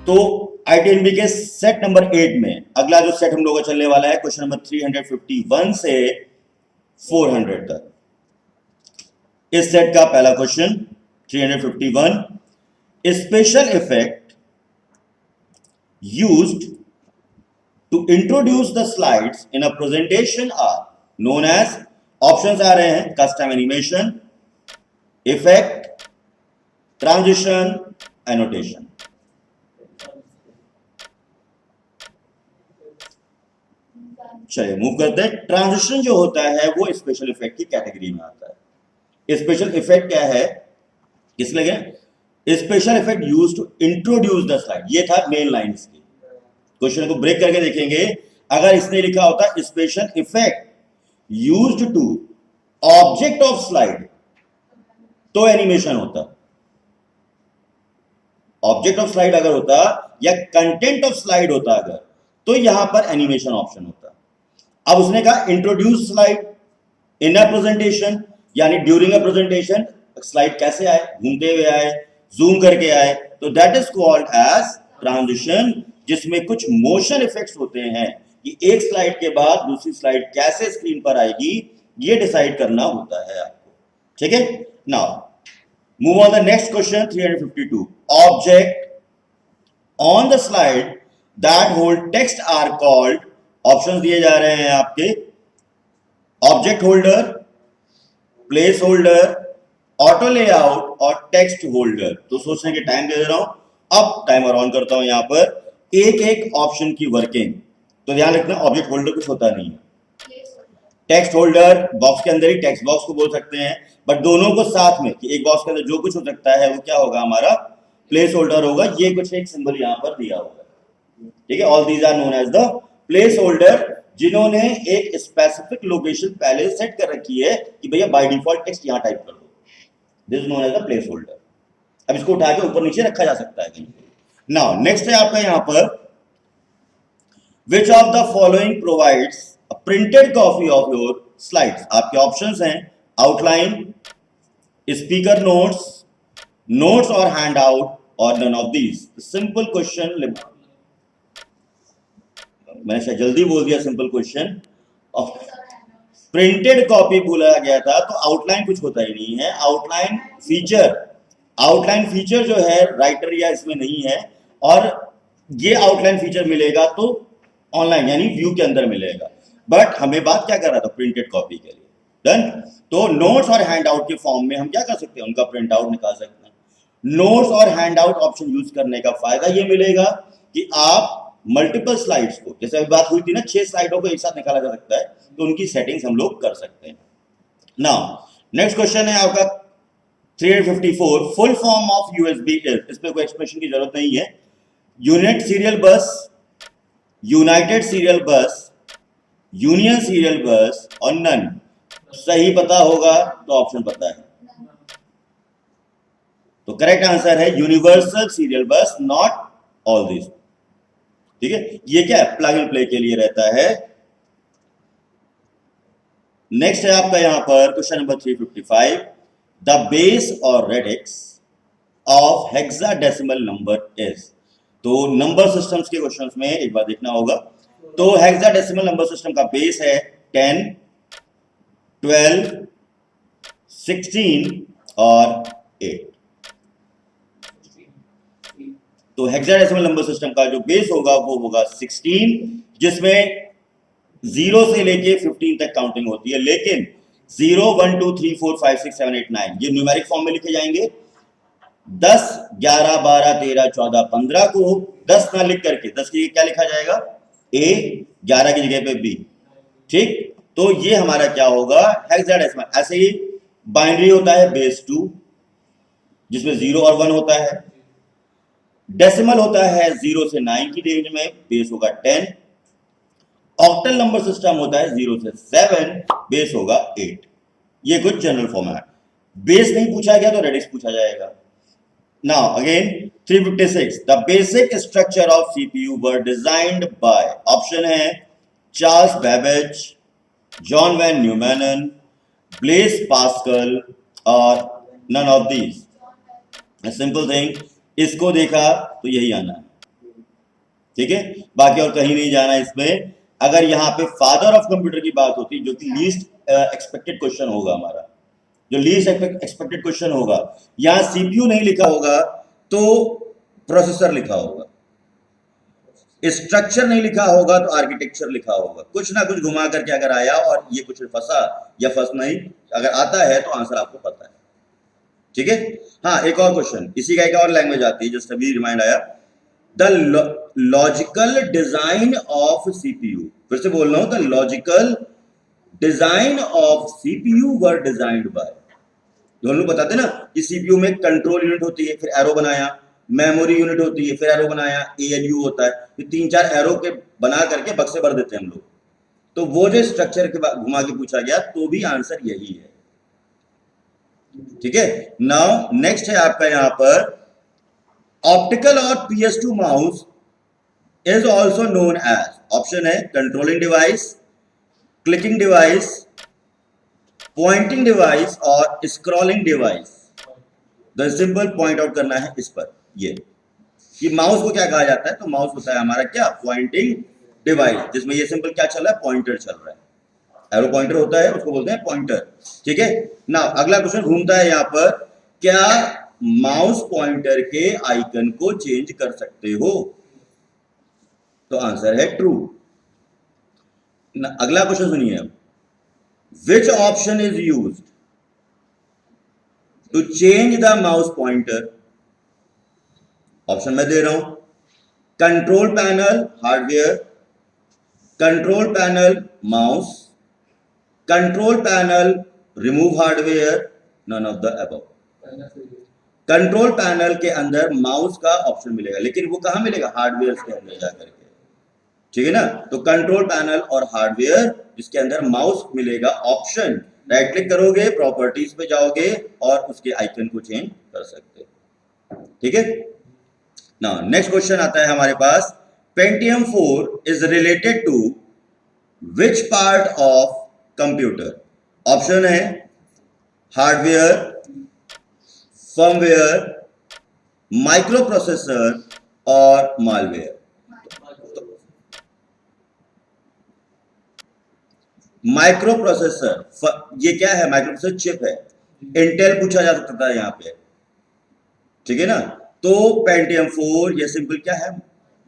तो ITNB के set number 8 में अगला जो सेट हम लोगों का चलने वाला है क्वेश्चन नंबर 351 से 400 तक। इस सेट का पहला question 351, special effect used to introduce the slides in a presentation are known as, options आ रहे हैं custom animation, effect, transition, annotation. चलिए मूव करते हैं। ट्रांजिशन जो होता है वो स्पेशल इफेक्ट की कैटेगरी में आता है। स्पेशल इफेक्ट क्या है, किस लगे, special effect used to introduce the slide, ये था मेन लाइन इसकी। क्वेश्चन को ब्रेक करके देखेंगे, अगर इसने लिखा होता special effect used to object of slide तो एनिमेशन होता, ऑब्जेक्ट ऑफ स्लाइड अगर होता या कंटेंट ऑफ स्लाइड होता अगर, तो यहां पर एनिमेशन ऑप्शन होता। अब उसने कहा introduce slide in a presentation, यानी ड्यूरिंग अ प्रेजेंटेशन स्लाइड कैसे आए, घूमते हुए आए, जूम करके आए, तो that is called as transition, जिसमें कुछ मोशन इफेक्ट्स होते हैं कि एक स्लाइड के बाद दूसरी स्लाइड कैसे स्क्रीन पर आएगी, ये डिसाइड करना होता है आपको। ठीक है, now move on the next question 352, object on the slide that hold text are called, options दिए जा रहे हैं आपके, object holder, place holder, auto layout और टेक्स्ट होल्डर। तो सोचने के टाइम दे रहा हूं, अब टाइमर ऑन करता हूं यहां पर, एक एक ऑप्शन की वर्किंग। तो ध्यान रखना ऑब्जेक्ट होल्डर कुछ होता नहीं है, टेक्स्ट होल्डर बॉक्स के अंदर ही टेक्स्ट बॉक्स को बोल सकते हैं, बट दोनों को साथ में कि एक बॉक्स के अंदर जो कुछ हो सकता है वो क्या होगा, हमारा प्लेस होल्डर होगा। ये कुछ एक सिंबल यहां पर दिया होगा, ठीक है, all these are known as the place holder, जिन्होंने एक स्पेसिफिक लोकेशन पहले सेट कर रखी है कि भैया बाय डिफॉल्ट टेक्स्ट यहां टाइप कर दो, this is known as the place holder. अब इसको उठा के ऊपर नीचे रखा जा सकता है कहीं। नाउ नेक्स्ट है आपका यहां पर, which of the following provides a printed copy of your slides. आपके ऑप्शंस हैं आउटलाइन, स्पीकर नोट्स, नोट्स और हैंड आउट और none of these. Simple question, मैंने शायद जल्दी बोल दिया, सिंपल क्वेश्चन। प्रिंटेड कॉपी बोला गया था तो आउटलाइन कुछ होता ही नहीं है, आउटलाइन फीचर जो है राइटर या इसमें नहीं है, और ये आउटलाइन फीचर मिलेगा तो ऑनलाइन यानी व्यू के अंदर मिलेगा, बट हमें बात क्या कर रहा था, प्रिंटेड कॉपी के लिए। डन, तो नोट्स और हैंड आउट के फॉर्म में हम क्या कर सकते हैं, उनका प्रिंट आउट निकाल सकते हैं। नोट्स और हैंड आउट ऑप्शन यूज करने का फायदा ये मिलेगा कि आप मल्टीपल स्लाइड्स को, जैसे अभी बात हुई थी ना 6 स्लाइडों को एक साथ निकाला जा सकता है, तो उनकी सेटिंग्स हम लोग कर सकते हैं। नाउ नेक्स्ट क्वेश्चन है आपका 354, full form of USB is, इस पे कोई एक्सप्लेनेशन की जरूरत नहीं है। यूनिट सीरियल बस, यूनाइटेड सीरियल बस, यूनियन सीरियल बस और नन। सही पता होगा तो ऑप्शन पता है, तो करेक्ट आंसर है यूनिवर्सल सीरियल बस, नॉट ऑल दिस। ठीक है, ये क्या है, प्लग एंड प्ले के लिए रहता है। नेक्स्ट है आपका यहां पर क्वेश्चन नंबर 355, द बेस और radix of hexadecimal number is. तो नंबर सिस्टम्स के क्वेश्चंस में एक बार देखना होगा, तो हेक्साडेसिमल नंबर सिस्टम का बेस है 10, 12, 16 और 8। तो हेक्साडेसिमल नंबर सिस्टम का जो बेस होगा वो होगा 16, जिसमें 0 से लेके 15 तक काउंटिंग होती है, लेकिन 0, 1, 2, 3, 4, 5, 6, 7, 8, 9 ये न्यूमेरिक फॉर्म में लिखे जाएंगे। 10, 11, 12, 13, 14, 15 को 10 ना लिख करके 10 की क्या लिखा जाएगा, A, 11 की जगह पे B। ठीक, तो ये हमारा क्या होगा, हेक्साडेसिमल। ऐसे ही बाइनरी होता है बेस 2, जिसमें 0 और 1 होता है। डेसिमल होता है 0 से 9 की रेंज में, बेस होगा 10। ऑक्टल नंबर सिस्टम होता है 0 से 7, बेस होगा 8। ये कुछ जनरल फॉर्मेट। बेस नहीं पूछा गया तो रेडिक्स पूछा जाएगा। Now again 356, the basic structure of CPU were designed by, option है Charles Babbage, John von Neumann, Blaise Pascal और none of these. Simple thing, इसको देखा तो यही आना है, ठीक है, बाकी और कहीं नहीं जाना इसमें। अगर यहाँ पे फादर ऑफ कंप्यूटर की बात होती, जो कि लीस्ट एक्सपेक्टेड क्वेश्चन होगा हमारा, जो लीस्ट एक्सपेक्टेड क्वेश्चन होगा, यहाँ सीपीयू नहीं लिखा होगा तो प्रोसेसर लिखा होगा, स्ट्रक्चर नहीं लिखा होगा तो आर्किटेक्चर लिखा होगा, कुछ ना कुछ घुमा करके अगर आया और ये कुछ फंसा या फंस नहीं, अगर आता है तो आंसर आपको पता है। ठीक है, हाँ एक और क्वेश्चन, इसी का एक और लैंग्वेज आती है, जस्ट अभी रिमाइंड आया, the logical design of CPU, फिर से बोल रहा हूं, the logical design of CPU were designed bye, जो हम लोग बताते ना कि सीपीयू में कंट्रोल यूनिट होती है, फिर एरो बनाया, मेमोरी यूनिट होती है, फिर एरो बनाया, एएलयू होता है, फिर 3-4 एरो के बना करके बक्से भर देते हैं हम लोग, तो वो जो स्ट्रक्चर के बाद घुमा के पूछा गया तो भी आंसर यही है। ठीक है, नाउ नेक्स्ट है आपका यहां पर ऑप्टिकल और PS2 mouse is also known as, option है controlling device, clicking device, pointing device और scrolling device. The simple point out करना है इस पर, ये कि माउस को क्या कहा जाता है, तो माउस होता है हमारा क्या, पॉइंटिंग डिवाइस, जिसमें ये सिंपल क्या चल रहा है, पॉइंटर चल रहा है, एरो पॉइंटर होता है, उसको बोलते हैं पॉइंटर। ठीक है, ना अगला क्वेश्चन घूमता है यहाँ पर, क्या माउस पॉइंटर के आइकन को चेंज कर सकते हो, तो आंसर है ट्रू। अगला क्वेश्चन सुनिए, which option is used to change the mouse pointer, option मैं दे रहा हूं, control panel hardware, control panel mouse, control panel remove hardware, none of the above. Control panel के अंदर माउस का ऑप्शन मिलेगा, लेकिन वो कहां मिलेगा, हार्डवेयर के अंदर जाकर के, ठीक है ना, तो कंट्रोल पैनल और हार्डवेयर जिसके अंदर माउस मिलेगा, ऑप्शन राइट क्लिक करोगे, प्रॉपर्टीज पे जाओगे और उसके आइकन को चेंज कर सकते हो। ठीक है, नाउ नेक्स्ट क्वेश्चन आता है हमारे पास, Pentium 4 is related to which part of computer, option है हार्डवेयर, फर्मवेयर, माइक्रो प्रोसेसर और मालवेयर। माइक्रो प्रोसेसर, ये क्या है, माइक्रो प्रोसेसर चिप है, इंटेल पूछा जा सकता था यहाँ पे, ठीक है ना, तो पेंटियम 4 ये सिंपल क्या है,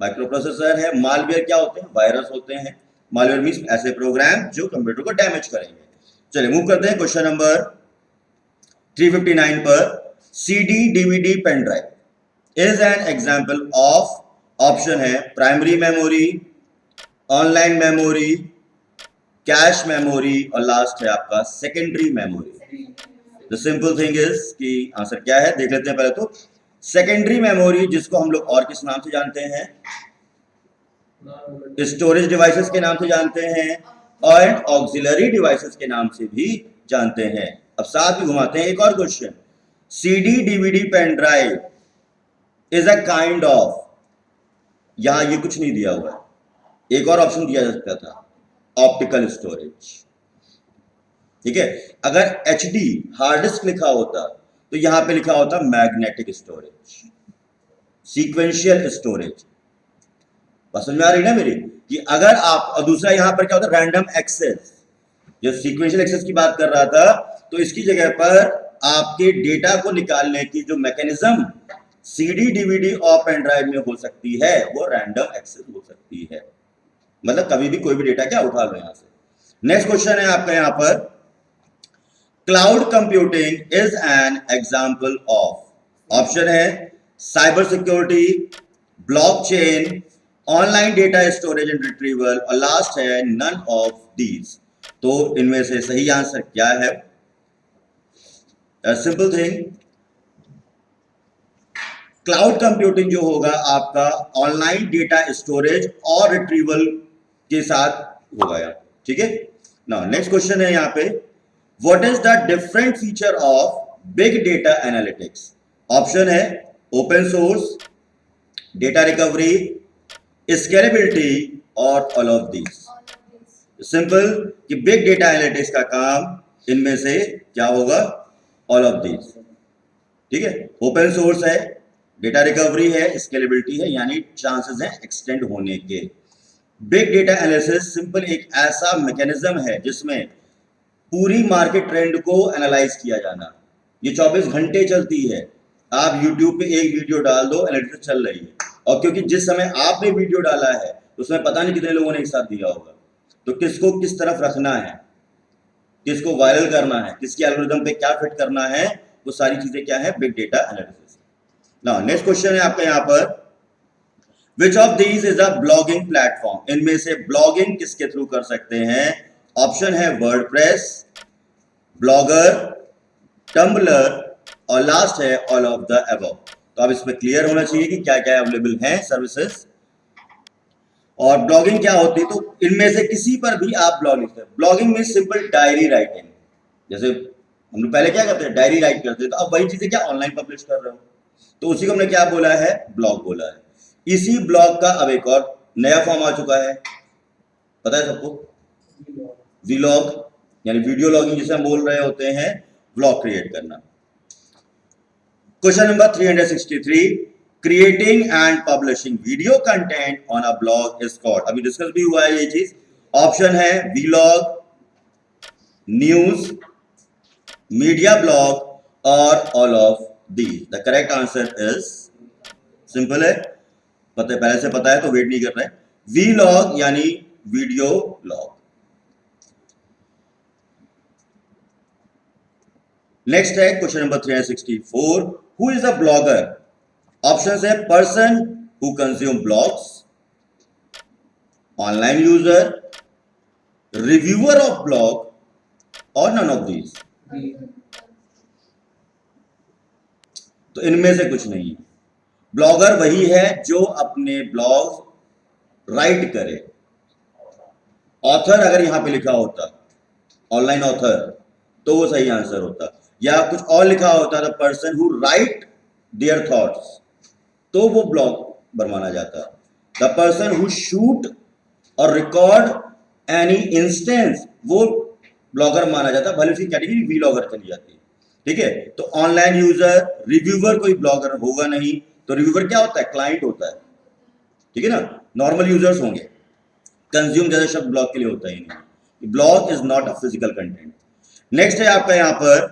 माइक्रो प्रोसेसर है। मालवेयर क्या होते हैं, वायरस होते हैं, मालवेयर मींस ऐसे प्रोग्राम जो कंप्यूटर को डैमेज करेंगे। चलिए मूव करते हैं क्वेश्चन नंबर 359 पर, CD DVD pen drive is an example of, option है primary memory, online memory, cache memory और लास्ट है आपका secondary memory. The simple thing is कि आंसर क्या है, देख लेते हैं पहले तो। सेकेंडरी मेमोरी जिसको हम लोग और किस नाम से जानते हैं, स्टोरेज डिवाइसेस के नाम से जानते हैं और ऑक्सिलरी डिवाइसेस के नाम से भी जानते हैं। अब साथ में घुमाते हैं एक और question, CD DVD pen drive is a kind of, यहां ये कुछ नहीं दिया हुआ है, एक और ऑप्शन दिया जा सकता था, ऑप्टिकल स्टोरेज। ठीक है, अगर HD हार्ड डिस्क लिखा होता तो यहां पे लिखा होता मैग्नेटिक स्टोरेज, सीक्वेंशियल स्टोरेज। समझ में आ रही ना मेरी, कि अगर आप, और दूसरा यहां पर क्या होता है, रैंडम एक्सेस, जो सीक्वेंशियल एक्सेस की बात कर रहा था, तो इसकी जगह पर आपके डेटा को निकालने की जो मैकेनिज्म CD DVD और पेन ड्राइव में हो सकती है, वो रैंडम एक्सेस हो सकती है, मतलब कभी भी कोई भी डेटा क्या उठा लो यहां से। नेक्स्ट क्वेश्चन है आपका यहां पर, cloud computing is an example of, option है cyber security, blockchain, online data storage and retrieval और लास्ट है नन ऑफ दीज। तो इनमें से सही आंसर क्या है, सिंपल थिंग, क्लाउड कंप्यूटिंग जो होगा आपका ऑनलाइन डेटा स्टोरेज और रिट्रीवल के साथ होगा यार। ठीक है, नाउ नेक्स्ट क्वेश्चन है यहाँ पे, what is the different feature of big data analytics, option है open source, data recovery, scalability और ऑल ऑफ दीज। सिंपल कि बिग डेटा एनालिटिक्स का काम इनमें से क्या होगा, ऑल ऑफ दीज। ठीक है, ओपन सोर्स है, डेटा रिकवरी है, स्केलेबिलिटी है, यानी चांसेस हैं एक्सटेंड होने के। बिग डेटा एनालिसिस सिंपल एक ऐसा मैकेनिज्म है जिसमें पूरी मार्केट ट्रेंड को एनालाइज किया जाना। ये 24 घंटे चलती है। आप YouTube पे एक वीडियो डाल दो, एनालिसिस चल रही है, और क्योंकि जिस समय आपने वीडियो डाला है उसमें पता नहीं कितने लोगों ने एक साथ दिया होगा, तो किसको किस तरफ रखना है, किसको वायरल करना है, किसके एल्गोरिथम पे क्या फिट करना है, वो सारी चीजें क्या है, big data analysis. Now next question है आपका यहाँ पर, which of these is a blogging platform? इनमें से ब्लॉगिंग किसके थ्रू कर सकते हैं? ऑप्शन है वर्डप्रेस, ब्लॉगर, टम्बलर, और लास्ट है ऑल ऑफ द अबव। तो अब इसमें क्लियर होना चाहिए कि क्या क्या अवेलेबल है सर्विसेज। और ब्लॉगिंग क्या होती है, तो इनमें से किसी पर भी आप ब्लॉग लिखते हैं। ब्लॉगिंग में सिंपल डायरी राइटिंग, जैसे हम लोग पहले क्या करते हैं, डायरी राइट करते हैं, तो अब वही चीजें क्या ऑनलाइन पब्लिश कर रहे हो, तो उसी को हमने क्या बोला है, ब्लॉग बोला है। इसी ब्लॉग का अब एक और नया फॉर्म आ चुका है, पता है सबको, व्लॉग, यानी वीडियो लॉगिंग जिसे हम बोल रहे होते हैं, ब्लॉग क्रिएट करना। Question number 363, creating and publishing video content on a blog is called. अभी डिस्कस भी हुआ है ये चीज। ऑप्शन है व्लॉग, न्यूज, मीडिया ब्लॉग और all of these. The correct answer is simple है, पहले से पता है तो वेट नहीं कर रहे, व्लॉग यानी वीडियो ब्लॉग। नेक्स्ट है question number 364, who is a blogger? Option है person who consume blogs, online user, reviewer of blog और नन ऑफ दीज। तो इनमें से कुछ नहीं है। ब्लॉगर वही है जो अपने ब्लॉग राइट करे। ऑथर अगर यहां पे लिखा होता ऑनलाइन ऑथर तो वो सही आंसर होता, या कुछ और लिखा होता the person who right their thoughts, तो वो ब्लॉगर माना जाता। द पर्सन हु शूट और रिकॉर्ड एनी इंस्टेंस, वो ब्लॉगर माना जाता, भले उसकी कैटेगरी व्लॉगर चली जाती है। ठीक है, तो ऑनलाइन यूजर, रिव्यूअर कोई ब्लॉगर होगा नहीं, तो रिव्यूअर क्या होता है, क्लाइंट होता है। ठीक है ना, नॉर्मल यूजर्स होंगे। कंज्यूम जैसा शब्द ब्लॉग के लिए होता ही नहीं। Blog is not a physical content. Next है आपका यहां पर,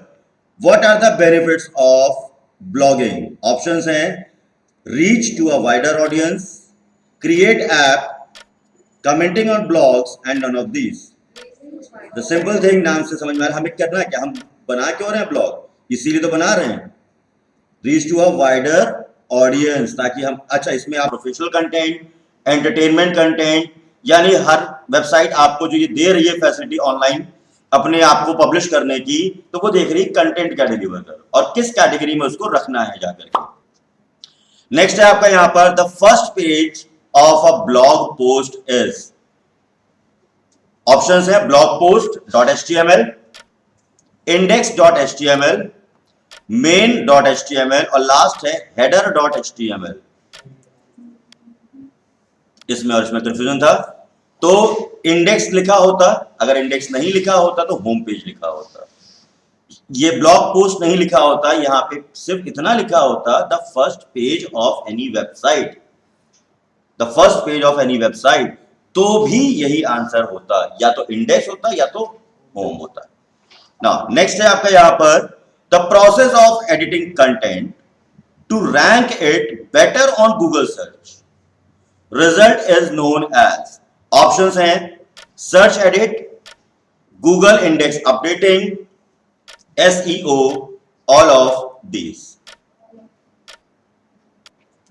what are the benefits of blogging? Options हैं reach to a wider audience, create app, commenting on blogs and none of these. The simple thing, नाम से समझ में आ रहा है हमें करना क्या, हम बना क्यों रहे हैं ब्लॉग, इसीलिए तो बना रहे हैं, reach to a wider audience, ताकि हम, अच्छा इसमें आप प्रोफेशनल कंटेंट, एंटरटेनमेंट कंटेंट, यानी हर वेबसाइट आपको जो ये दे रही है फैसिलिटी ऑनलाइन अपने आप को पब्लिश करने की, तो वो देख रही है कंटेंट क्या डिलीवर कर और किस कैटेगरी में उसको रखना है जाकर के। नेक्स्ट है आपका यहां पर, the first page of a blog post is. Options है blog post .html, index.html, main.html और लास्ट है header.html। इसमें और इसमें कंफ्यूजन था, तो इंडेक्स लिखा होता, अगर इंडेक्स नहीं लिखा होता तो होम पेज लिखा होता। ये ब्लॉग पोस्ट नहीं लिखा होता, यहां पे सिर्फ इतना लिखा होता, the first page of any website, the first page of any website, तो भी यही आंसर होता, या तो इंडेक्स होता या तो होम होता। नाउ नेक्स्ट है आपका यहां पर, the process of editing content to rank it better on Google search, result is known as. Options हैं search edit, Google index updating, SEO, all of these.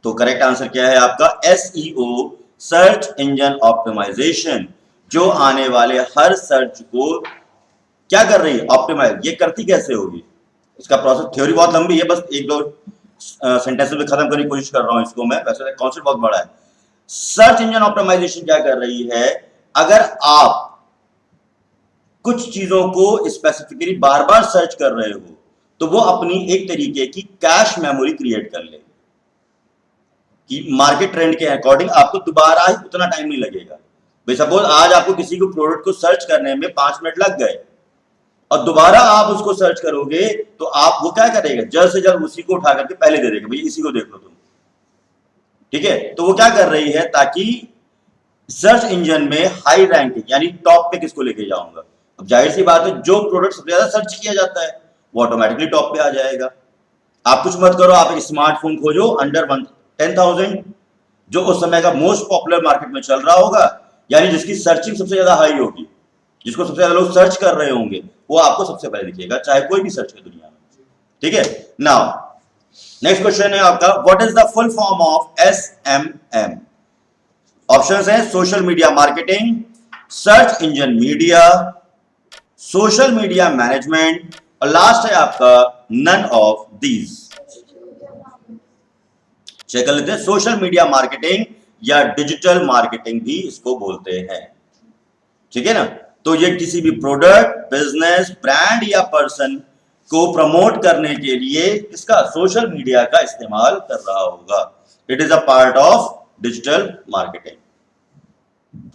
तो करेक्ट आंसर क्या है आपका, SEO, सर्च इंजन ऑप्टिमाइजेशन, जो आने वाले हर search को क्या कर रही है, ऑप्टिमाइज। ये करती कैसे होगी, इसका प्रोसेस, थ्योरी बहुत लंबी है, बस एक दो सेंटेंसेस में खत्म करने की कोशिश कर रहा हूं इसको मैं, वैसे कॉन्सेप्ट बहुत बड़ा है। सर्च इंजन ऑप्टिमाइजेशन क्या कर रही है, अगर आप कुछ चीजों को स्पेसिफिकली बार बार सर्च कर रहे हो तो वो अपनी एक तरीके की कैश मेमोरी क्रिएट कर ले कि मार्केट ट्रेंड के अकॉर्डिंग आपको दोबारा ही उतना टाइम नहीं लगेगा। भाई सपोज आज आपको किसी को प्रोडक्ट को सर्च करने में 5 मिनट लग गए और दोबारा आप उसको सर्च करोगे तो आप वो क्या करेगा, जल्द से जल्द उसी को उठा करके पहले दे देगा, भाई इसी को देख लो तुम, ठीक है, तो वो क्या कर रही है, ताकि सर्च इंजन में हाई रैंकिंग यानी टॉप पे किसको लेके जाऊंगा। अब जाहिर सी बात है, जो प्रोडक्ट सबसे ज्यादा सर्च किया जाता है वो ऑटोमेटिकली टॉप पे आ जाएगा। आप कुछ मत करो, आप एक स्मार्टफोन खोजो अंडर 10,000 जो उस समय का मोस्ट पॉपुलर मार्केट में चल रहा होगा, यानी जिसकी सर्चिंग सबसे ज्यादा हाई होगी, जिसको सबसे ज्यादा लोग सर्च कर रहे होंगे, वो आपको सबसे पहले दिखेगा, चाहे कोई भी सर्च करे दुनिया में। ठीक है, नाउ नेक्स्ट क्वेश्चन है आपका, what is the full form of SMM? Options हैं social media marketing, search engine media, social media management, और लास्ट है आपका नन ऑफ दीज। चेक कर लेते हैं, सोशल मीडिया मार्केटिंग या डिजिटल मार्केटिंग भी इसको बोलते हैं। ठीक है ना, तो ये किसी भी प्रोडक्ट, बिजनेस, ब्रांड या पर्सन को प्रमोट करने के लिए इसका सोशल मीडिया का इस्तेमाल कर रहा होगा। It is a part of digital marketing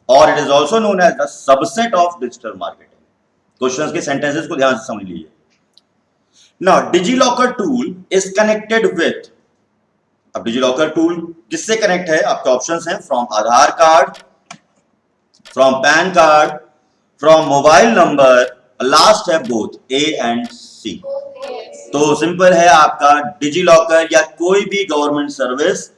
और it is also known as the subset of digital marketing. Questions के सेंटेंसेस को ध्यान से समझ लीजिए। Now DigiLocker tool is connected with, अब डिजिलॉकर टूल किससे कनेक्ट है? आपके ऑप्शंस हैं from Aadhaar card, from PAN card, from mobile number, last है बोथ A and C। तो सिंपल है आपका, डिजिलॉकर या कोई भी गवर्नमेंट सर्विस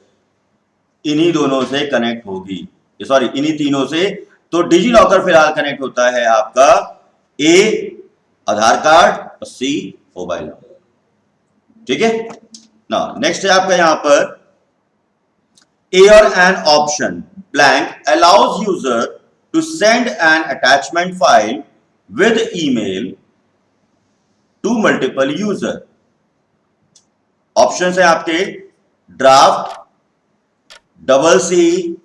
इन्हीं दोनों से कनेक्ट होगी, सॉरी इन्हीं तीनों से। तो डिजिलॉकर फिलहाल कनेक्ट होता है आपका A आधार कार्ड और C मोबाइल नंबर। ठीक है ना, नेक्स्ट है आपका यहां पर A or an option blank allows user to send an attachment file with email to multiple user। Options है आपके ड्राफ्ट, CC,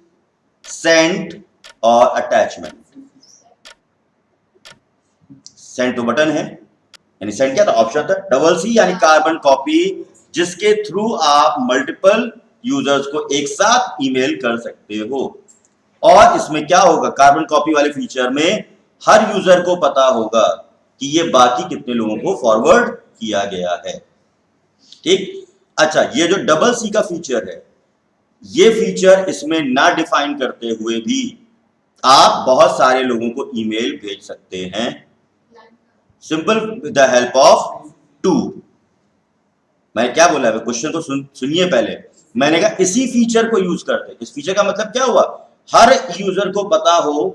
सेंट और अटैचमेंट। सेंट तो बटन है, यानी सेंट क्या था? ऑप्शन था। CC यानी कार्बन कॉपी, जिसके थ्रू आप मल्टीपल यूजर्स को एक साथ ईमेल कर सकते हो। और इसमें क्या होगा, कार्बन कॉपी वाले फीचर में हर यूजर को पता होगा कि ये बाकी कितने लोगों को फॉरवर्ड किया गया है। ठीक, अच्छा, ये जो CC का फीचर है, ये फीचर इसमें ना डिफाइन करते हुए भी आप बहुत सारे लोगों को ईमेल भेज सकते हैं, simple with the help of to. मैंने क्या बोला है, क्वेश्चन को सुनिए पहले। मैंने कहा इसी फीचर को यूज करते। इस फीचर का मतलब क्या हुआ, हर यूजर को पता हो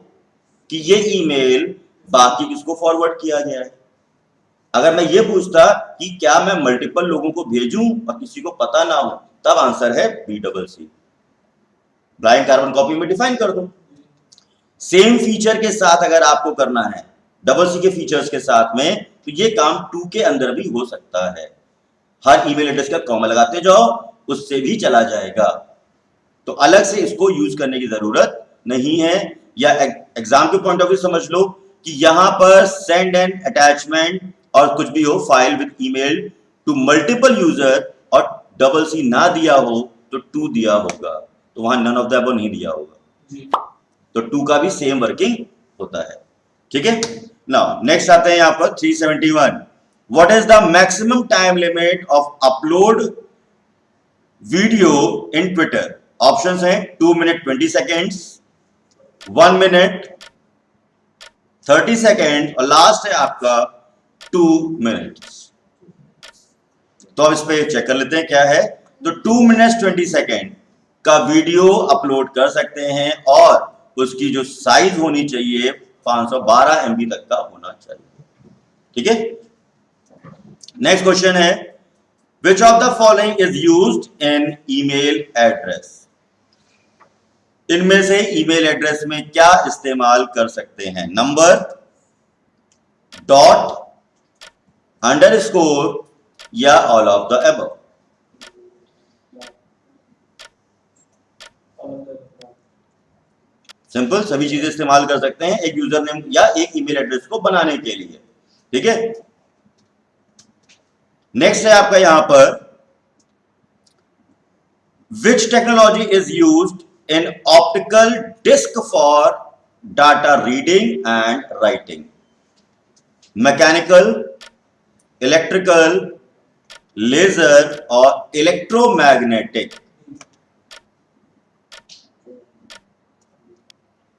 कि ये ईमेल बाकी किसको फॉरवर्ड किया गया है। अगर मैं ये पूछता कि क्या मैं मल्टीपल लोगों को भेजूं और किसी को पता ना हो, तब आंसर है BCC, ब्लाइंड कार्बन कॉपी में डिफाइन कर दो। सेम फीचर के साथ अगर आपको करना है CC के फीचर्स के साथ में, तो ये काम 2 के अंदर भी हो सकता है। हर ईमेल एड्रेस का कॉमा लगाते जाओ, उससे भी चला जाएगा। तो अलग से इसको यूज करने की जरूरत नहीं है। या एग्जाम के पॉइंट ऑफ व्यू समझ लो कि यहां पर सेंड एंड अटैचमेंट और कुछ भी हो, file with email to multiple user, और CC ना दिया हो तो 2 दिया होगा, तो वहां नन ऑफ द अबव नहीं दिया होगा, तो 2 का भी सेम वर्किंग होता है। ठीक है, नाउ नेक्स्ट आते हैं यहां पर 371। What is the maximum time limit of upload video in Twitter? Options हैं 2 मिनट 20 सेकेंड्स, 1 मिनट, 30 सेकेंड, और लास्ट है आपका 2 मिनट्स। तो अब इस पे चेक कर लेते हैं क्या है। तो 2 मिनट्स 20 सेकेंड का वीडियो अपलोड कर सकते हैं और उसकी जो साइज होनी चाहिए 512 MB तक का होना चाहिए। ठीक है, नेक्स्ट क्वेश्चन है, which of the following is used in email address? इनमें से ईमेल एड्रेस में क्या इस्तेमाल कर सकते हैं? नंबर, डॉट, अंडरस्कोर या all of the above? Simple, सभी चीजें इस्तेमाल कर सकते हैं एक यूजर नेम या एक ईमेल एड्रेस को बनाने के लिए। ठीक है, नेक्स्ट है आपका यहां पर, which technology is used in optical disk for data reading and writing? Mechanical, electrical, laser और इलेक्ट्रोमैग्नेटिक?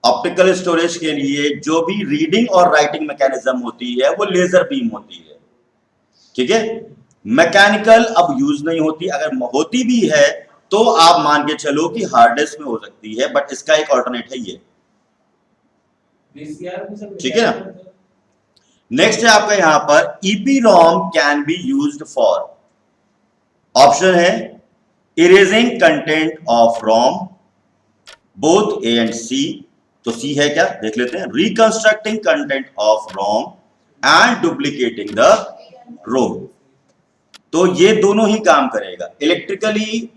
ऑप्टिकल स्टोरेज के लिए जो भी रीडिंग और राइटिंग मैकेनिज्म होती है वो लेजर बीम होती है, ठीक है। मैकेनिकल अब यूज नहीं होती, अगर होती भी है तो आप मान के चलो कि हार्ड डिस्क में हो सकती है, बट इसका एक ऑल्टरनेट है ये, ठीक है ना। नेक्स्ट है आपका यहां पर EPROM can be used for, option है erasing content of ROM, both A and C. तो सी है क्या, देख लेते हैं, reconstructing content of ROM and duplicating the ROM. तो ये दोनों ही काम करेगा, electrically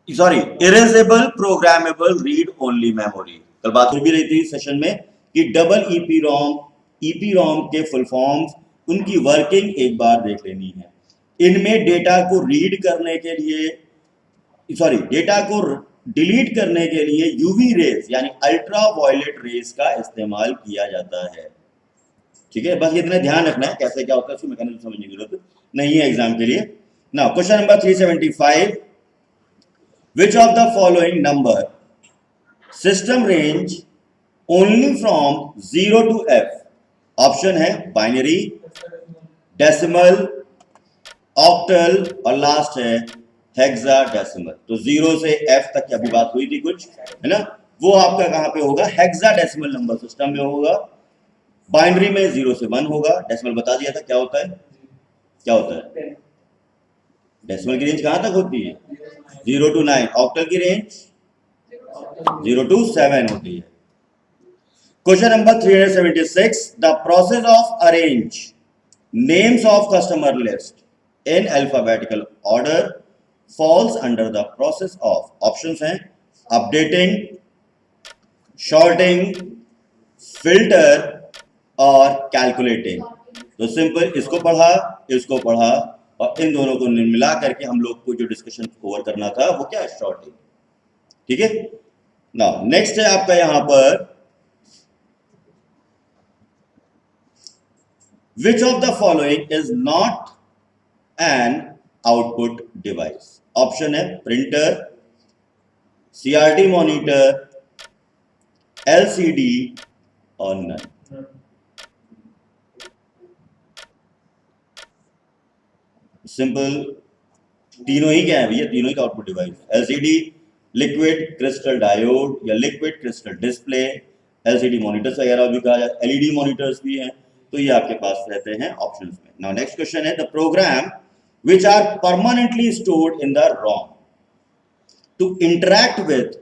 sorry erasable programmable read only memory. कल बात हो भी रही थी सेशन में कि डबल ईपीरोम के फुल फॉर्म्स, उनकी वर्किंग एक बार देख लेनी है। इनमें डेटा को रीड करने के लिए सॉरी डेटा को डिलीट करने के लिए यूवी रेज यानी अल्ट्रा वायलेट रेज का इस्तेमाल किया जाता है, ठीक है। बस इतना ध्यान रखना है कैसे क्या होता है, उसकी मैकेनिज्म समझने की जरूरत नहीं है एग्जाम के लिए। Now question number 375, which of the following number system range only from 0 to f? Option है बाइनरी, डेसिमल, ऑक्टल और लास्ट है हेक्साडेसिमल। तो 0 से f तक की अभी बात हुई थी कुछ, है ना, वो आपका कहां पे होगा, हेक्साडेसिमल नंबर सिस्टम में होगा। बाइनरी में 0 से 1 होगा, डेसिमल बता दिया था क्या होता है, क्या होता है, डेसिमल की रेंज कहां तक होती है, 0 to 9, ऑक्टल की रेंज 0 to 7 होती है। Question number 376, the process of arrange names of customer list in alphabetical order falls under the process of, options हैं अपडेटिंग, शॉर्टिंग, फिल्टर और कैलकुलेटिंग। तो सिंपल इसको पढ़ा और इन दोनों को मिला करके हम लोग को जो डिस्कशन ओवर करना था वो क्या है, शॉर्टिंग, ठीक है। नाउ नेक्स्ट है आपका यहां पर, which of the following is not an output device? Option है प्रिंटर, CRT मॉनिटर, LCD और नन। सिंपल तीनों ही क्या है भैया, तीनों ही का output device, LCD liquid crystal diode या liquid crystal display, LCD monitors वगैरह भी कहा जाता है, LED मॉनिटर्स भी हैं, तो ये आपके पास रहते हैं ऑप्शंस में। नाउ नेक्स्ट क्वेश्चन है, the program which are permanently stored in the ROM to interact with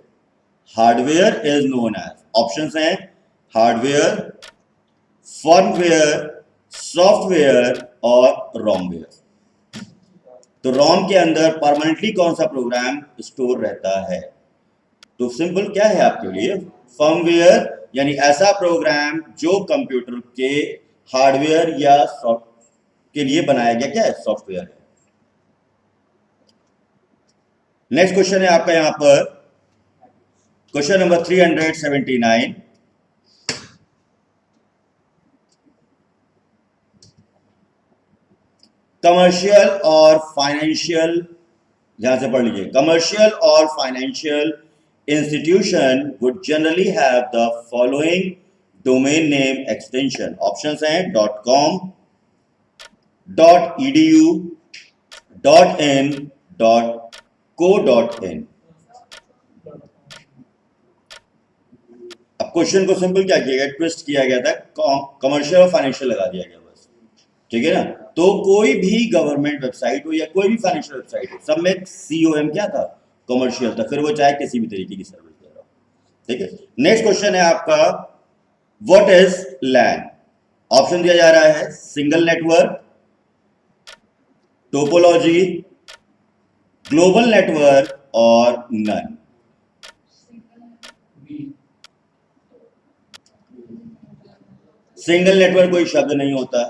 hardware is known as, options हैं हार्डवेयर, फर्मवेयर, सॉफ्टवेयर और रोमवेयर। तो रोम के अंदर परमानेंटली कौन सा प्रोग्राम स्टोर रहता है? तो सिंपल क्या है आपके लिए, फर्मवेयर यानी ऐसा प्रोग्राम जो कंप्यूटर के हार्डवेयर या सॉफ्ट के लिए बनाया गया क्या है, सॉफ्टवेयर है। नेक्स्ट क्वेश्चन है आपका यहां पर क्वेश्चन नंबर 379, कमर्शियल और फाइनेंशियल, ध्यान से पढ़ लीजिए, कमर्शियल और financial institution would generally have the following domain name extension, options हैं .com, .edu, .in, .co.in। अब क्वेश्चन को सिंपल क्या किया गया, ट्विस्ट किया गया था, कमर्शियल और फाइनेंशियल लगा दिया गया बस, ठीक है ना। तो कोई भी गवर्नमेंट वेबसाइट हो या कोई भी फाइनेंशियल वेबसाइट हो, सब में COM क्या था, कमर्शियल था, फिर वो चाहे किसी भी तरीके की सर्विस दे रहा हो, ठीक है। नेक्स्ट क्वेश्चन है आपका, व्हाट इज लैन? ऑप्शन दिया जा रहा है single network, topology, global network और नन। सिंगल नेटवर्क कोई शब्द नहीं होता,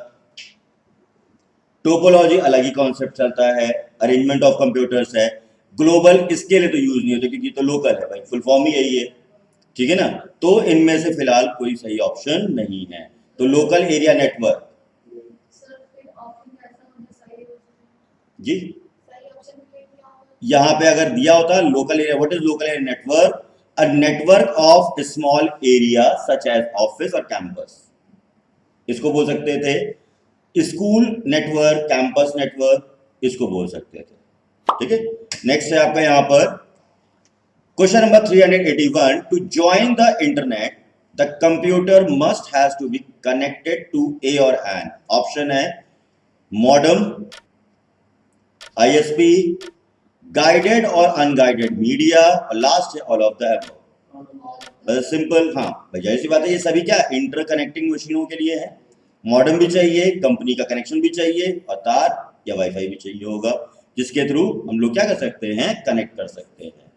टोपोलॉजी अलग ही कॉन्सेप्ट चलता है, अरेंजमेंट ऑफ कंप्यूटर्स है, ग्लोबल इसके लिए तो यूज नहीं होता क्योंकि तो लोकल है भाई, फुल फॉर्म ही यही है, ठीक है ना। तो इनमें से फिलहाल कोई सही ऑप्शन नहीं है, तो लोकल एरिया नेटवर्क जी, यहां पे अगर दिया होता local area, what is local area network, a network of small area such as office और कैंपस। इसको बोल सकते थे स्कूल नेटवर्क, कैंपस नेटवर्क, इसको बोल सकते थे। ठीक है, नेक्स्ट है आपका यहां पर question number 381, to join the internet the computer must has to be connected to a और एन। ऑप्शन है मॉडम, आईएसपी, गाइडेड और अनगाइडेड मीडिया, और लास्ट है all of the above. Simple, हाँ भैया ऐसी बात है, ये सभी क्या इंटरकनेक्टिंग मशीनों के लिए है। मॉडम भी चाहिए, कंपनी का कनेक्शन भी चाहिए, और तार या वाईफाई भी चाहिए होगा, जिसके थ्रू हम लोग क्या कर सकते हैं, कनेक्ट कर सकते हैं।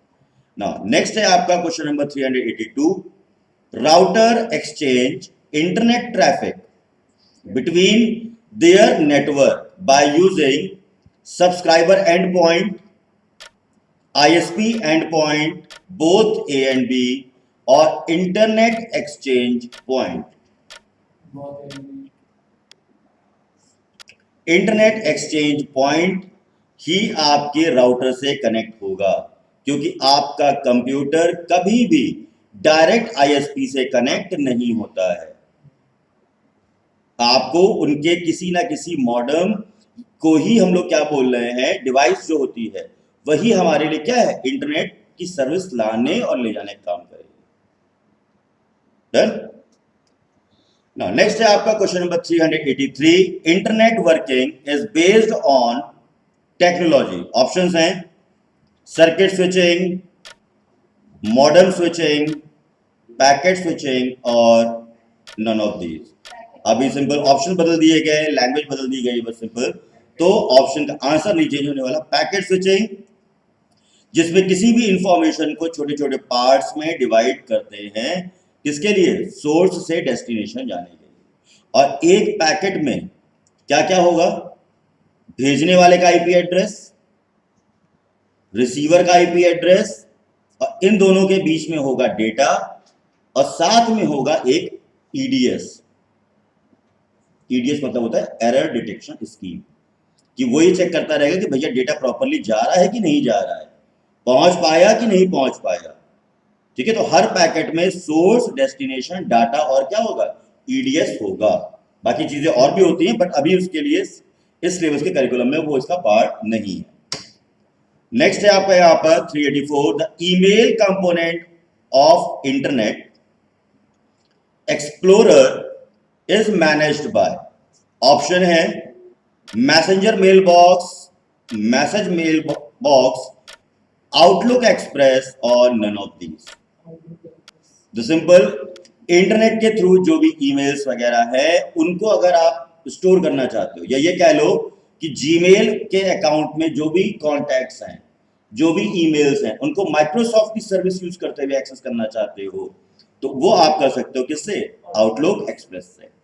नाउ नेक्स्ट है आपका question number 382, router exchange internet traffic between their network by using subscriber endpoint, ISP endpoint, both A and B, और internet exchange point. Internet exchange point ही आपके राउटर से कनेक्ट होगा, क्योंकि आपका कंप्यूटर कभी भी डायरेक्ट ISP से कनेक्ट नहीं होता है। आपको उनके किसी ना किसी मॉडम को ही हम लोग क्या बोल रहे हैं, डिवाइस जो होती है वही हमारे लिए क्या है, इंटरनेट की सर्विस लाने और ले जाने का काम करेगी। डन। नाउ नेक्स्ट है आपका question number 383, internet working is based on technology. Options हैं circuit switching, modern switching, packet switching, और नन ऑफ दीज। अभी सिंपल ऑप्शन बदल दिए गए, लैंग्वेज बदल दी गई, बस सिंपल। तो ऑप्शन का आंसर नहीं चेंज होने वाला। पैकेट स्विचिंग, जिसमें किसी भी इंफॉर्मेशन को छोटे छोटे पार्ट्स में डिवाइड करते हैं, किसके लिए, सोर्स से डेस्टिनेशन जाने के लिए। और एक पैकेट में क्या क्या होगा, भेजने वाले का आईपी एड्रेस, रिसीवर का आईपी एड्रेस, और इन दोनों के बीच में होगा डेटा, और साथ में होगा एक ईडीएस। ईडीएस मतलब होता है एरर डिटेक्शन स्कीम, कि वो ये चेक करता रहेगा कि भैया डेटा प्रॉपरली जा रहा है कि नहीं जा रहा है, पहुंच पाया कि नहीं पहुंच पाया। ठीक है, तो हर पैकेट में सोर्स, डेस्टिनेशन, डाटा और क्या होगा, ईडीएस होगा। बाकी चीजें और भी होती हैं, बट अभी उसके लिए इस सिलेबस के करिकुलम में वो इसका पार्ट नहीं है। नेक्स्ट है आपका यहां पर 384, the email component of Internet Explorer is managed by. Option है messenger mail box, message mail box, Outlook Express, और none of these. The simple, internet के थ्रू जो भी ईमेल्स वगैरह है उनको अगर आप स्टोर करना चाहते हो, या ये कह लो कि जीमेल के अकाउंट में जो भी कॉन्टैक्ट्स हैं, जो भी ईमेल्स हैं, उनको माइक्रोसॉफ्ट की सर्विस यूज करते हुए एक्सेस करना चाहते हो, तो वो आप कर सकते हो किससे, आउटलुक एक्सप्रेस से।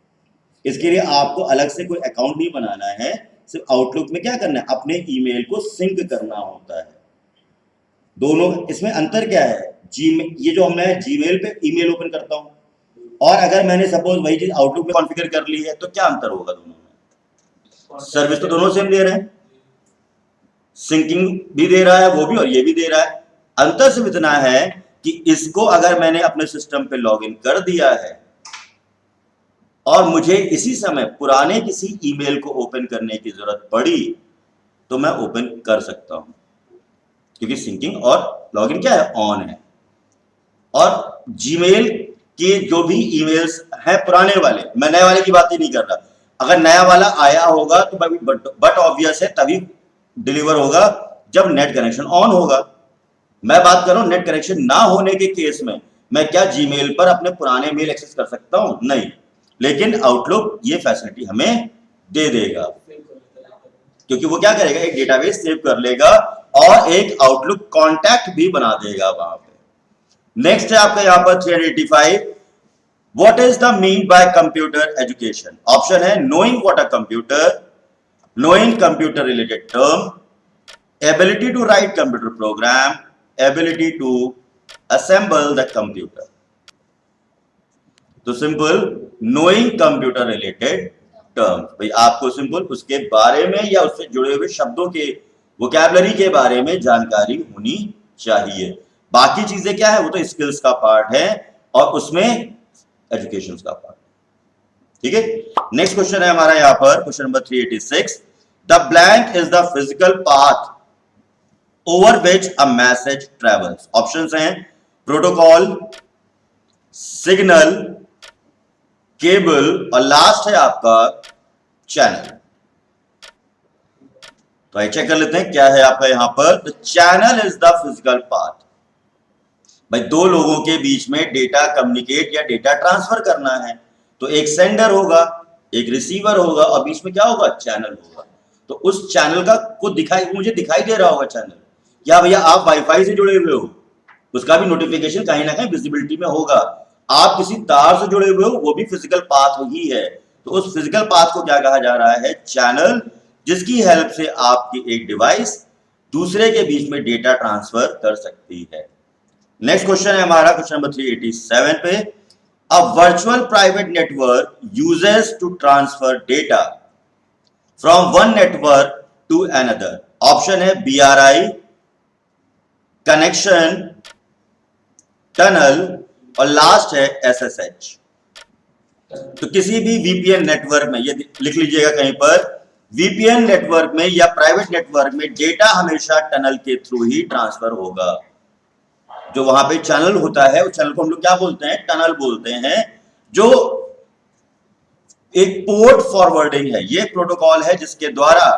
इसके लिए आपको अलग से कोई अकाउंट नहीं बनाना है, सिर्फ आउटलुक में क्या करना है, अपने ईमेल को सिंक करना होता है। दोनों इसमें अंतर क्या है, ये जो मैं जीमेल पे ईमेल ओपन करता हूं, और अगर मैंने सपोज वही चीज आउटलुक में कॉन्फ़िगर कर ली है, तो क्या अंतर होगा दोनों में, सर्विस तो दोनों सेम दे रहे हैं, सिंकिंग भी दे रहा है वो भी, और ये भी दे रहा है। अंतर सिर्फ इतना है कि इसको अगर मैंने अपने सिस्टम पे लॉगिन कर दिया है और मुझे इसी समय पुराने किसी ईमेल को ओपन करने की जरूरत पड़ी, तो मैं ओपन कर सकता हूं, क्योंकि सिंकिंग और लॉगिन क्या है, ऑन है। और जीमेल के जो भी ईमेल्स हैं पुराने वाले, मैं नए वाले की बात ही नहीं कर रहा, अगर नया वाला आया होगा तो बट ऑब्वियस है तभी डिलीवर होगा जब नेट कनेक्शन ऑन होगा। मैं बात कर रहा हूं नेट कनेक्शन ना होने के केस में मैं क्या जीमेल पर अपने पुराने मेल एक्सेस कर सकता हूं, नहीं, लेकिन आउटलुक ये फैसिलिटी हमें दे देगा, क्योंकि वो क्या करेगा, एक डेटाबेस सेव कर लेगा और एक आउटलुक कॉन्टैक्ट भी बना देगा वहां पे। नेक्स्ट है आपका यहां पर 385, what is the mean by computer education. Option है knowing what a computer, knowing computer related term, ability to write computer program, ability to assemble the computer. तो simple, knowing computer related terms, भाई आपको simple उसके बारे में या उससे जुड़े हुए शब्दों के वोकैबुलरी के बारे में जानकारी होनी चाहिए। बाकी चीजें क्या है, वो तो स्किल्स का पार्ट है और उसमें एजुकेशन का पार्ट। ठीक है, नेक्स्ट क्वेश्चन है हमारा यहां पर question number 386। The blank is the physical path over which a message travels. Options हैं प्रोटोकॉल, सिग्नल, केबल और लास्ट है आपका चैनल। तो आइए चेक कर लेते हैं क्या है आपका यहां पर। The channel is the physical path. भाई दो लोगों के बीच में डेटा कम्युनिकेट या डेटा ट्रांसफर करना है, तो एक सेंडर होगा, एक रिसीवर होगा और बीच में क्या होगा, चैनल होगा। तो उस चैनल का को मुझे दिखाई दे रहा होगा चैनल, या भैया आप वाईफाई से जुड़े हुए हो, उसका भी नोटिफिकेशन कहीं ना कहीं विजिबिलिटी में होगा। आप किसी तार से जुड़े हुए हो, वो भी फिजिकल पाथ ही है। तो उस फिजिकल पाथ को क्या कहा जा रहा है, चैनल, जिसकी हेल्प से आपकी एक डिवाइस दूसरे के बीच में डेटा ट्रांसफर कर सकती है। नेक्स्ट क्वेश्चन है हमारा क्वेश्चन नंबर 387 पे। A virtual private network uses to transfer data from one network to another. Option है BRI, कनेक्शन, टनल और लास्ट है SSH। तो किसी भी VPN नेटवर्क में, ये लिख लीजिएगा कहीं पर, VPN नेटवर्क में या प्राइवेट नेटवर्क में डेटा हमेशा टनल के थ्रू ही ट्रांसफर होगा। जो वहां पे चैनल होता है, उस चैनल को हम लोग क्या बोलते हैं, टनल बोलते हैं, जो एक पोर्ट फॉरवर्डिंग है। ये प्रोटोकॉल है जिसके द्वारा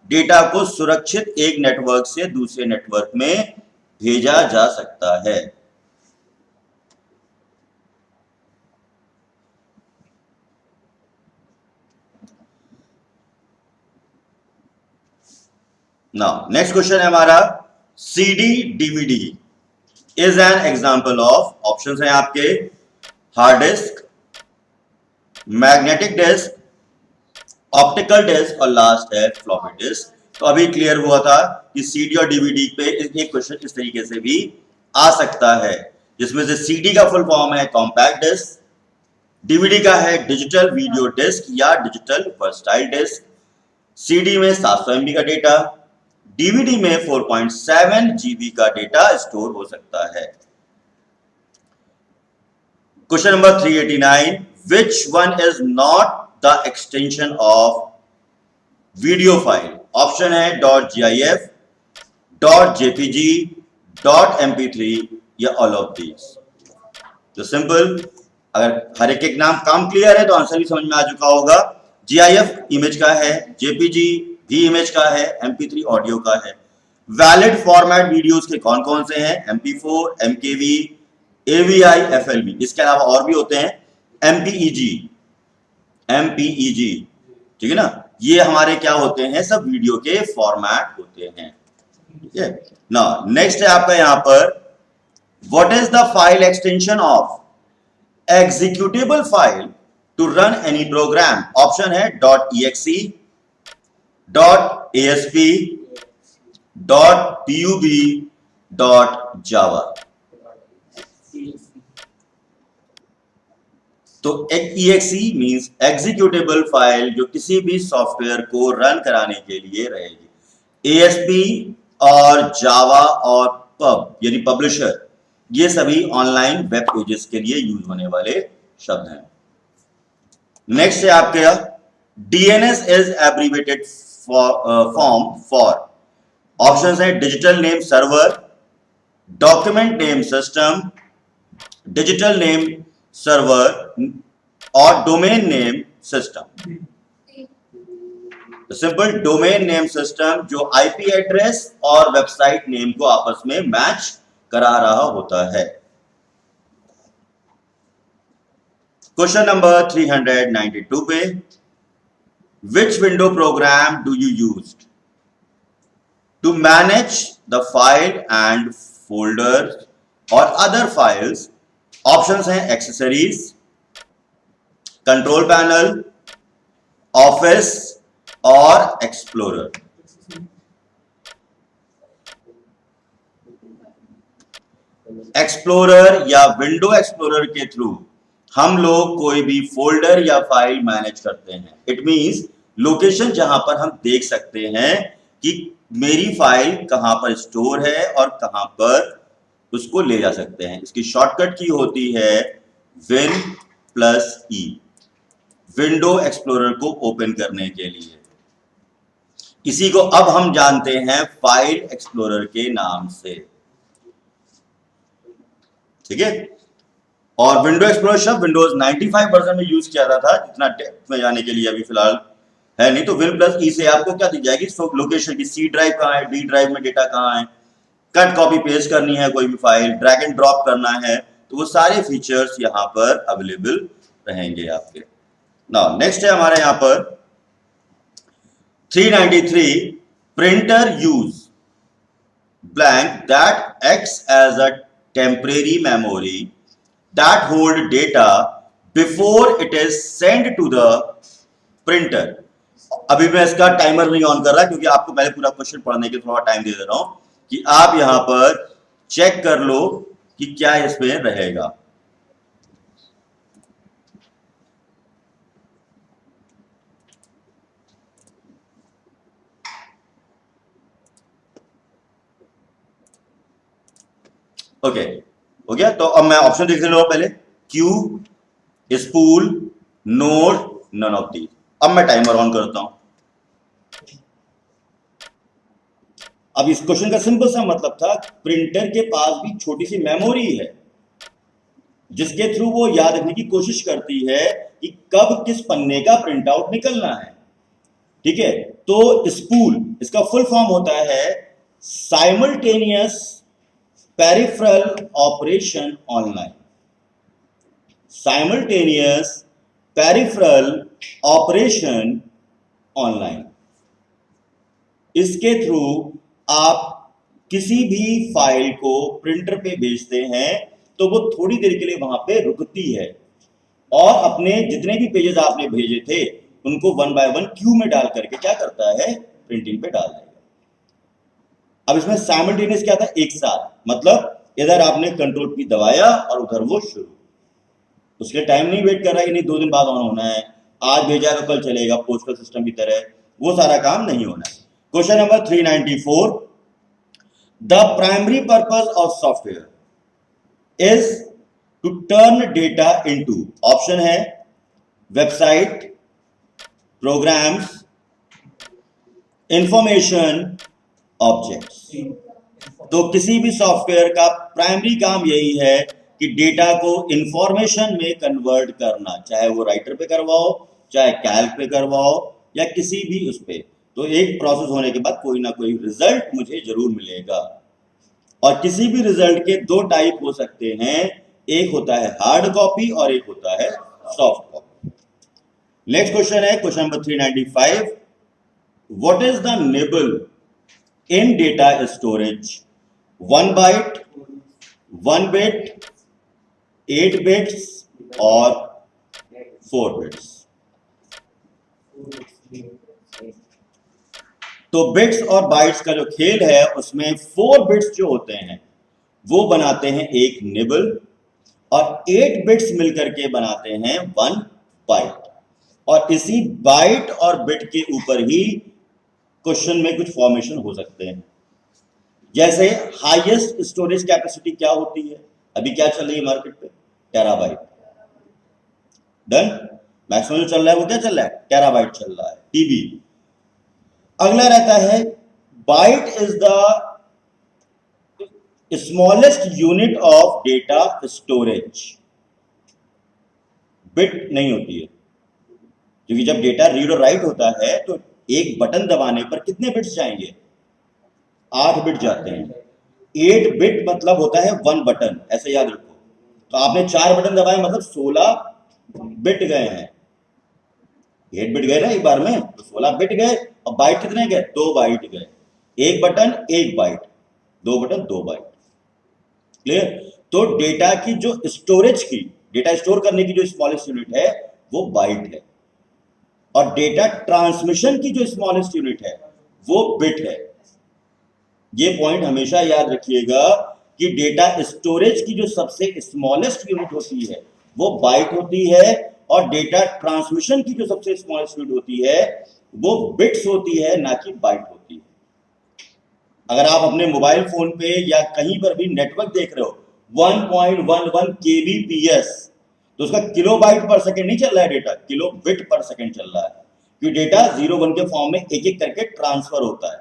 डेटा को सुरक्षित एक नेटवर्क से दूसरे नेटवर्क में भेजा जा सकता है। नाउ नेक्स्ट क्वेश्चन है हमारा, CD DVD is an example of. Option है आपके hard disk, magnetic disk, optical disk और लास्ट है फ्लॉपी डिस्क। तो अभी क्लियर हुआ था कि CD और DVD पे एक क्वेश्चन इस तरीके से भी आ सकता है, जिसमें से CD का फुल फॉर्म है कॉम्पैक्ट डिस्क, DVD का है डिजिटल वीडियो डिस्क या डिजिटल वर्सटाइल डिस्क। CD में 700 MB का डेटा, DVD में 4.7 GB का डेटा स्टोर हो सकता है। Question number 389, which one is not the extension of video file. Option है .gif, .jpg, .mp3 या ऑल ऑफ दीज। तो सिंपल, अगर हर एक नाम काम क्लियर है तो आंसर भी समझ में आ चुका होगा। GIF इमेज का है, JPG भी इमेज का है, MP3 ऑडियो का है। वैलिड फॉर्मेट वीडियोस के कौन कौन से हैं, MP4, MKV, AVI, FLV। इसके अलावा और भी होते हैं, MPEG, ठीक है ना। ये हमारे क्या होते हैं, सब वीडियो के फॉर्मेट होते हैं। ठीक है ना। नेक्स्ट है आपका यहां पर, what is the file extension of executable file to run any program. Option है .exe, .asp, .pub, .java। तो exe मींस एग्जीक्यूटेबल फाइल जो किसी भी सॉफ्टवेयर को रन कराने के लिए रहेगी। ASP और जावा और पब यानी पब्लिशर, ये सभी ऑनलाइन वेब पेजेस के लिए यूज होने वाले शब्द हैं। नेक्स्ट है आपके DNS is abbreviated form for. Options है digital name server, document name system, digital name server और domain name system. Simple domain name system जो IP एड्रेस और वेबसाइट नेम को आपस में मैच करा रहा होता है। क्वेश्चन नंबर 392 पे, which window program do you use to manage the file and folder और अदर फाइल्स। ऑप्शंस हैं एक्सेसरीज, कंट्रोल पैनल, ऑफिस और एक्सप्लोरर। एक्सप्लोरर या विंडो एक्सप्लोरर के थ्रू हम लोग कोई भी फोल्डर या फाइल मैनेज करते हैं। इट मींस लोकेशन जहां पर हम देख सकते हैं कि मेरी फाइल कहां पर स्टोर है और कहां पर उसको ले जा सकते हैं। इसकी शॉर्टकट की होती है विन प्लस ई, विंडो एक्सप्लोरर को ओपन करने के लिए। इसी को अब हम जानते हैं फाइल एक्सप्लोरर के नाम से, ठीक है। और विंडो एक्सप्लोरर शब्द विंडोज 95 वर्जन में यूज किया जाता था, जितना डेप्थ में जाने के लिए अभी फिलहाल है नहीं। तो विन प्लस ई से आपको क्या दी जाएगी, लोकेशन की, सी ड्राइव कहाँ है, डी ड्राइव में डेटा कहाँ है, कट कॉपी पेस्ट करनी है कोई भी फाइल, ड्रैग एंड ड्रॉप करना है, तो वो सारे फीचर्स यहाँ पर अवेलेबल रहेंगे आपके। नाउ नेक्स्ट है हमारे यहाँ पर 393 printer use blank that acts as a temporary memory that hold data before it is sent to the printer। अभी मैं इसका टाइमर नहीं ऑन कर रहा क्योंकि आपको पहले पूरा क्वेश्चन पढ़ने के थोड़ा टाइम दे रहा हूं कि आप यहां पर चेक कर लो कि क्या इसमें रहेगा। ओके, हो गया। तो अब मैं ऑप्शन देख लो पहले, queue, spool, node, none of the. अब मैं टाइमर ऑन करता हूं। अब इस क्वेश्चन का सिंपल सा मतलब था, प्रिंटर के पास भी छोटी सी मेमोरी है जिसके थ्रू वो याद रखने की कोशिश करती है कि कब किस पन्ने का प्रिंट आउट निकलना है, ठीक है। तो स्पूल, इसका फुल फॉर्म होता है simultaneous peripheral operation online. Simultaneous peripheral operation online, इसके थ्रू आप किसी भी फाइल को प्रिंटर पे भेजते हैं तो वो थोड़ी देर के लिए वहां पे रुकती है और अपने जितने भी पेजेस आपने भेजे थे उनको वन बाय वन क्यू में डाल करके क्या करता है, प्रिंटिंग पे डाल देगा। अब इसमें साइमल्टेनियस क्या था, एक साथ, मतलब इधर आपने कंट्रोल पी दबाया और उधर वो शुरू, उसके टाइम नहीं वेट कर रहा है कि नहीं 2 दिन बाद ऑन होना है, आज भेजा तो कल चलेगा, पोस्टल सिस्टम की तरह, वो सारा काम नहीं होना है। Question number 394, the primary purpose of software is to turn data into, option है वेबसाइट, प्रोग्राम्स, इंफॉर्मेशन, ऑब्जेक्ट्स। तो किसी भी सॉफ्टवेयर का प्राइमरी काम यही है कि डेटा को इंफॉर्मेशन में कन्वर्ट करना, चाहे वो राइटर पे करवाओ, चाहे कैल्क पे करवाओ, या किसी भी उस पे। तो एक प्रोसेस होने के बाद कोई ना कोई रिजल्ट मुझे जरूर मिलेगा। और किसी भी रिजल्ट के 2 टाइप हो सकते हैं, एक होता है हार्ड कॉपी और एक होता है सॉफ्ट कॉपी। नेक्स्ट क्वेश्चन है question number 395, what is the nibble in data storage, 1 byte, 1 bit, 8 bits और 4 बिट्स। तो बिट्स और बाइट्स का जो खेल है उसमें 4 बिट्स जो होते हैं वो बनाते हैं एक निबल और 8 बिट्स मिलकर के बनाते हैं 1 बाइट। और इसी बाइट और बिट के ऊपर ही क्वेश्चन में कुछ फॉर्मेशन हो सकते हैं। जैसे हाईएस्ट स्टोरेज कैपेसिटी क्या होती है, अभी क्या चल रही है मार्केट पे, टेराबाइट। डन। मैक्सिमम जो चल रहा है वो क्या चल रहा है, टेराबाइट चल रहा है, टीबी। अगला रहता है byte is the smallest unit of data storage. Bit नहीं होती है, क्योंकि जब डेटा रीड और राइट होता है तो एक बटन दबाने पर कितने बिट्स जाएंगे, 8 बिट जाते हैं। 8 बिट मतलब होता है 1 बटन, ऐसे याद रखो। तो आपने 4 बटन दबाए मतलब 16 बिट गए हैं। 8 बिट गए ना एक बार में, तो 16 बिट गए। और बाइट कितने गए, 2 बाइट गए। 1 button 1 byte, 2 button 2 byte. Clear. तो डेटा की जो स्टोरेज की, डेटा स्टोर करने की जो स्मॉलेस्ट यूनिट है वो बाइट है, और डेटा ट्रांसमिशन की जो स्मॉलेस्ट यूनिट है वो बिट है। ये पॉइंट हमेशा याद रखिएगा कि डेटा स्टोरेज की जो सबसे स्मॉलेस्ट यूनिट होती है वो बाइट होती है, और डेटा ट्रांसमिशन की जो सबसे स्मॉलेस्ट यूनिट होती है वो बिट्स होती है, ना कि बाइट होती है। अगर आप अपने मोबाइल फोन पे या कहीं पर भी नेटवर्क देख रहे हो 1.11 kbps, तो उसका किलोबाइट पर सेकंड नहीं चल रहा है डेटा, किलोबिट पर सेकंड चल रहा है, क्योंकि डेटा 0-1 के फॉर्म में एक एक करके ट्रांसफर होता है,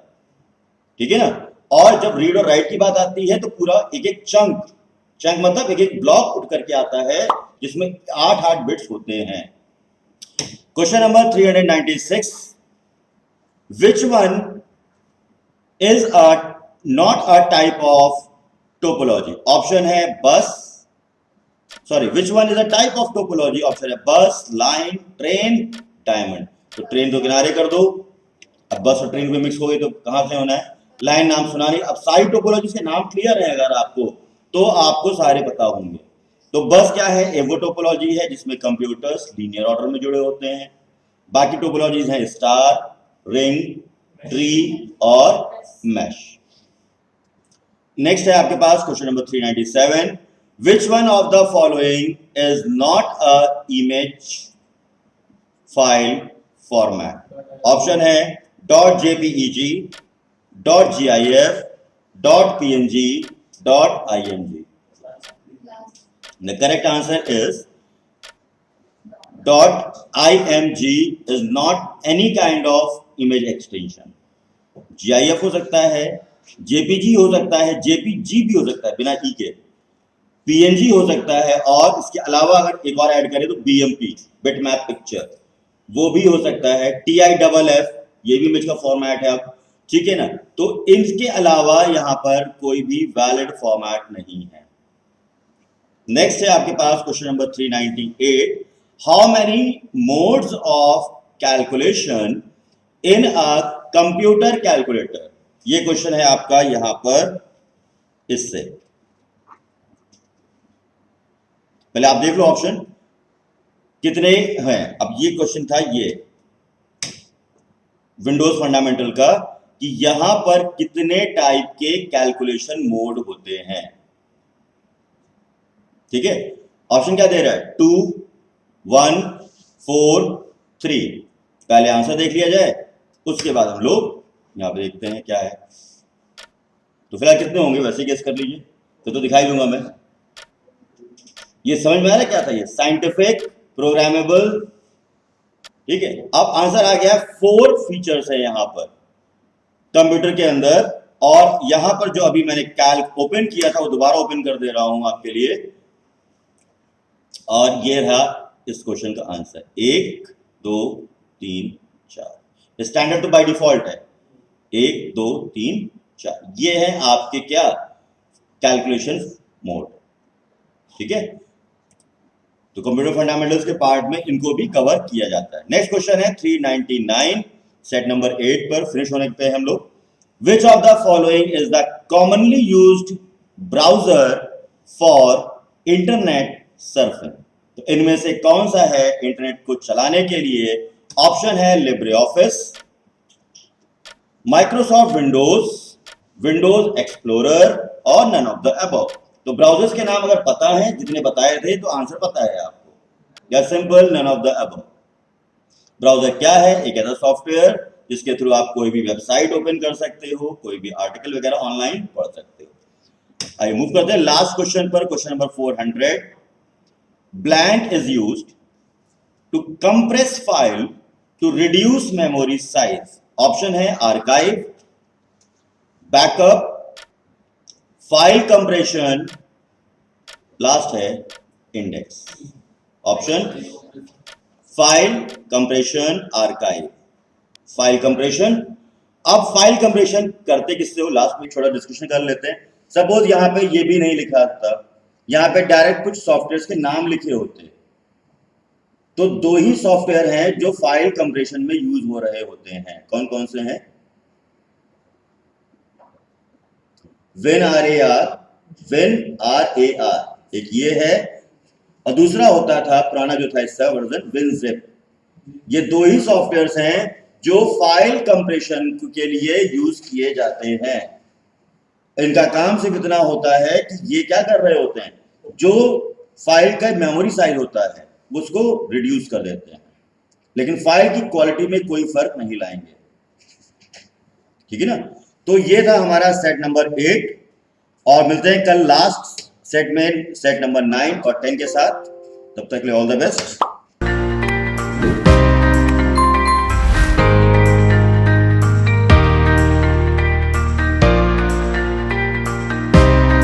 ठीक है ना। और जब रीड और राइट की बात आती है तो पूरा एक एक चंक मतलब एक एक ब्लॉक उठ करके आता है, जिसमें 8 बिट्स होते हैं। Question number 396, which one is not a type of topology? Option है बस, sorry, which one is a type of topology? Option है बस, लाइन, ट्रेन, डायमंड। तो ट्रेन तो किनारे कर दो, अब बस और ट्रेन में मिक्स हो गई तो कहां से होना है? लाइन नाम सुना नहीं। अब सारी टोपोलॉजी के नाम क्लियर है अगर आपको, तो आपको सारे पता होंगे। तो बस क्या है? एवो टोपोलॉजी है जिसमें कंप्यूटर्स लीनियर ऑर्डर में जुड़े होते हैं। बाकी टोपोलॉजीज हैं स्टार, रिंग, ट्री और मैश। नेक्स्ट है आपके पास question number 397, which one of the following is not a image file format? Option है .jpeg, .gif, .png, .img. The correct answer is .img is not any kind of image extension. GIF हो सकता है, JPG हो सकता है, JPG भी हो सकता है बिना ई के, PNG हो सकता है, और इसके अलावा अगर एक और ऐड करें तो BMP, बिटमैप पिक्चर, वो भी हो सकता है, TIFF, ये भी इमेज का फॉर्मेट है अब, ठीक है ना। तो इनके अलावा यहां पर कोई भी वैलिड फॉर्मेट नहीं है। नेक्स्ट है आपके पास question number 398, how many modes of calculation in a computer calculator? ये क्वेश्चन है आपका यहां पर, इससे पहले आप देख लो ऑप्शन कितने हैं। अब ये क्वेश्चन था ये विंडोज फंडामेंटल का, कि यहां पर कितने टाइप के कैलकुलेशन मोड होते हैं, ठीक है। ऑप्शन क्या दे रहा है? 2, 1, 4, 3। पहले आंसर देख लिया जाए, उसके बाद हम लोग यहां पे देखते हैं क्या है। तो फिलहाल कितने होंगे वैसे गेस कर लीजिए, तो दिखाई दूंगा मैं। ये समझ में आ रहा है क्या था? ये साइंटिफिक प्रोग्रामेबल, ठीक है। अब आंसर आ गया, 4 फीचर्स है यहां पर कंप्यूटर के अंदर, और यहां पर जो अभी मैंने कैल्क ओपन किया था वो दोबारा ओपन कर दे रहा हूं आपके लिए, और ये रहा इस क्वेश्चन का आंसर, 1, 2, 3, 4। स्टैंडर्ड तो बाय डिफॉल्ट है 1, 2, 3, 4। ये है आपके क्या कैलकुलेशन मोड, ठीक है। तो कंप्यूटर फंडामेंटल्स के पार्ट में इनको भी कवर किया जाता है। नेक्स्ट क्वेश्चन है 399, सेट नंबर 8 पर फिनिश होने पे हम लोग, विच of the following is the commonly used browser for internet surfing? तो इनमें से कौन सा है इंटरनेट को चलाने के लिए? ऑप्शन है Libre office, Microsoft Windows, Windows explorer, और नन ऑफ द अबव। तो ब्राउजर्स के नाम अगर पता है, जितने बताए थे, तो आंसर पता है आपको, या simple none of the above. Browser क्या है? एक ऐसा सॉफ्टवेयर जिसके थ्रू आप कोई भी वेबसाइट ओपन कर सकते हो, कोई भी आर्टिकल वगैरह ऑनलाइन पढ़ सकते हो। आइए मूव करते हैं लास्ट क्वेश्चन पर, question number 400, blank is used to compress file to reduce memory size. Option है archive, backup, file compression, last है index. Option file compression, archive, file compression. अब फाइल कंप्रेशन करते किससे हो, लास्ट में थोड़ा डिस्कशन कर लेते हैं। सपोज यहां पे ये भी नहीं लिखा था, यहां पे डायरेक्ट कुछ सॉफ्टवेयर के नाम लिखे होते, तो 2 ही सॉफ्टवेयर हैं जो फाइल कंप्रेशन में यूज हो रहे होते हैं। कौन कौन से हैं? WinRAR, एक ये है, और दूसरा होता था पुराना जो था इसका वर्जन, WinZip। ये 2 ही सॉफ्टवेयर्स हैं जो फाइल कंप्रेशन के लिए यूज किए जाते हैं। इनका काम सिर्फ इतना होता है कि ये क्या कर रहे होते हैं, जो फाइल का मेमोरी साइज होता है उसको रिड्यूस कर देते हैं, लेकिन फाइल की क्वालिटी में कोई फर्क नहीं लाएंगे, ठीक है ना। तो ये था हमारा सेट नंबर 8 और मिलते हैं कल लास्ट सेट में, सेट नंबर 9 और 10 के साथ। तब तक के लिए ऑल द बेस्ट।